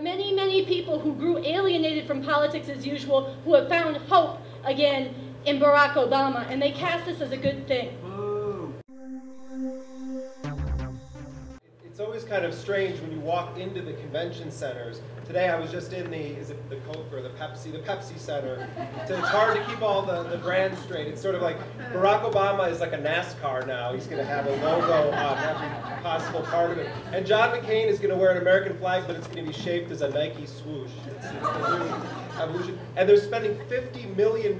many, many people who grew alienated from politics as usual who have found hope again in Barack Obama, and they cast this as a good thing. It's always kind of strange when you walk into the convention centers. Today I was just in is it the Coke or the Pepsi Center. So it's hard to keep all the brands straight. It's sort of like Barack Obama is like a NASCAR now. He's going to have a logo on every possible part of it. And John McCain is going to wear an American flag, but it's going to be shaped as a Nike swoosh. It's a new evolution. And they're spending $50 million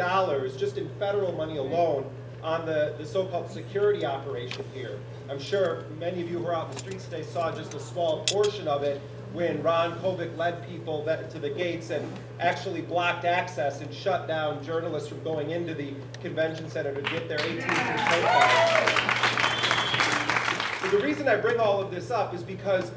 just in federal money alone on the so-called security operation here. I'm sure many of you who are out in the streets today saw just a small portion of it when Ron Kovic led people to the gates and actually blocked access and shut down journalists from going into the convention center to get their 18th card. So the reason I bring all of this up is because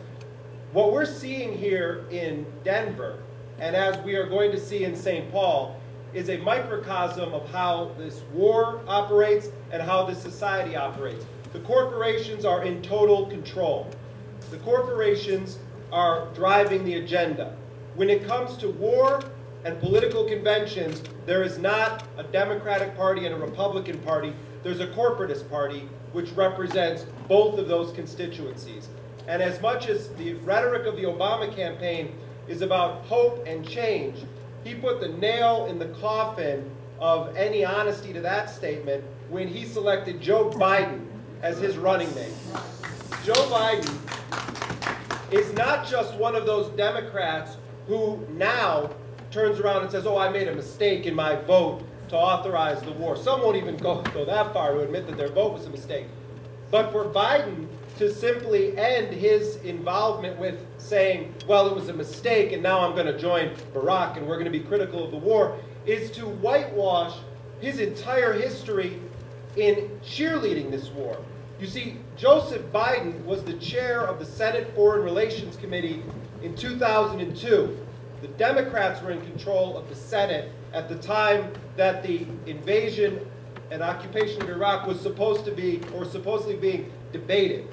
what we're seeing here in Denver, and as we are going to see in St. Paul, is a microcosm of how this war operates and how this society operates. The corporations are in total control. The corporations are driving the agenda. When it comes to war and political conventions, there is not a Democratic Party and a Republican Party. There's a corporatist party which represents both of those constituencies. And as much as the rhetoric of the Obama campaign is about hope and change, he put the nail in the coffin of any honesty to that statement when he selected Joe Biden as his running mate. Joe Biden is not just one of those Democrats who now turns around and says, oh, I made a mistake in my vote to authorize the war. Some won't even go that far to admit that their vote was a mistake. But for Biden to simply end his involvement with saying, well, it was a mistake and now I'm going to join Barack and we're going to be critical of the war, is to whitewash his entire history in cheerleading this war. You see, Joseph Biden was the chair of the Senate Foreign Relations Committee in 2002. The Democrats were in control of the Senate at the time that the invasion and occupation of Iraq was supposed to be, or supposedly being debated.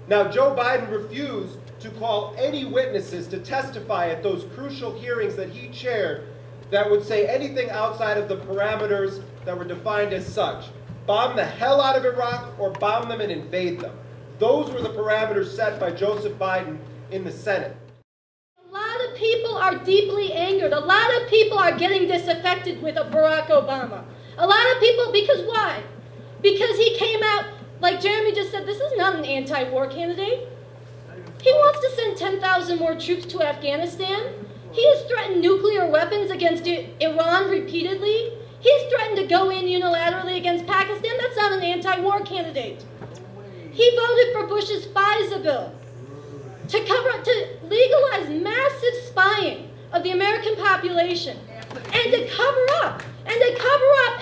Now, Joe Biden refused to call any witnesses to testify at those crucial hearings that he chaired that would say anything outside of the parameters that were defined as such. Bomb the hell out of Iraq or bomb them and invade them. Those were the parameters set by Joseph Biden in the Senate. A lot of people are deeply angered. A lot of people are getting disaffected with Barack Obama. A lot of people, because why? Because he came out, like Jeremy just said, this is not an anti-war candidate. He wants to send 10,000 more troops to Afghanistan. He has threatened nuclear weapons against Iran repeatedly. He's threatened to go in unilaterally against Pakistan. That's not an anti-war candidate. He voted for Bush's FISA bill to legalize massive spying of the American population and to cover up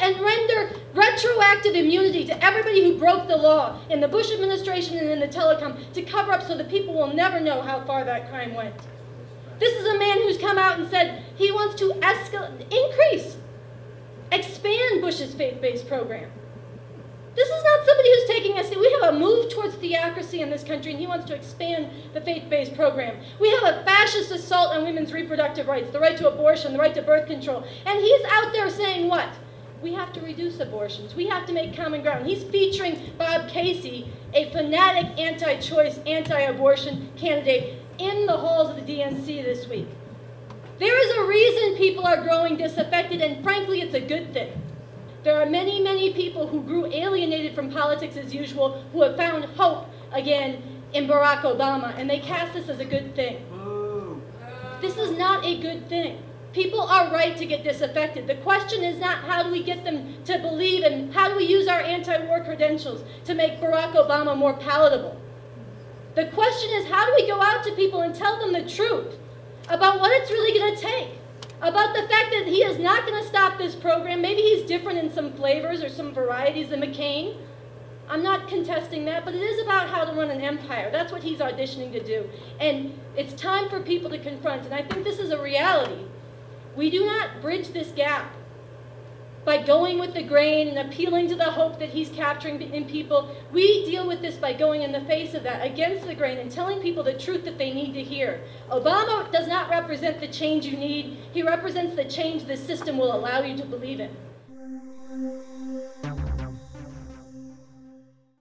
and render retroactive immunity to everybody who broke the law in the Bush administration and in the telecom, to cover up so that people will never know how far that crime went. This is a man who's come out and said he wants to expand Bush's faith-based program. This is not somebody who's taking us. We have a move towards theocracy in this country, and he wants to expand the faith-based program. We have a fascist assault on women's reproductive rights, the right to abortion, the right to birth control. And he's out there saying what? We have to reduce abortions. We have to make common ground. He's featuring Bob Casey, a fanatic anti-choice, anti-abortion candidate, in the halls of the DNC this week. There is a reason people are growing disaffected, and frankly, it's a good thing. There are many, many people who grew alienated from politics as usual who have found hope again in Barack Obama, and they cast this as a good thing. This is not a good thing. People are right to get disaffected. The question is not how do we get them to believe, and how do we use our anti-war credentials to make Barack Obama more palatable. The question is, how do we go out to people and tell them the truth about what it's really going to take, about the fact that he is not going to stop this program. Maybe he's different in some flavors or some varieties than McCain. I'm not contesting that, but it is about how to run an empire. That's what he's auditioning to do. And it's time for people to confront, and I think this is a reality. We do not bridge this gap by going with the grain and appealing to the hope that he's capturing in people. We deal with this by going in the face of that, against the grain, and telling people the truth that they need to hear. Obama does not represent the change you need. He represents the change this system will allow you to believe in.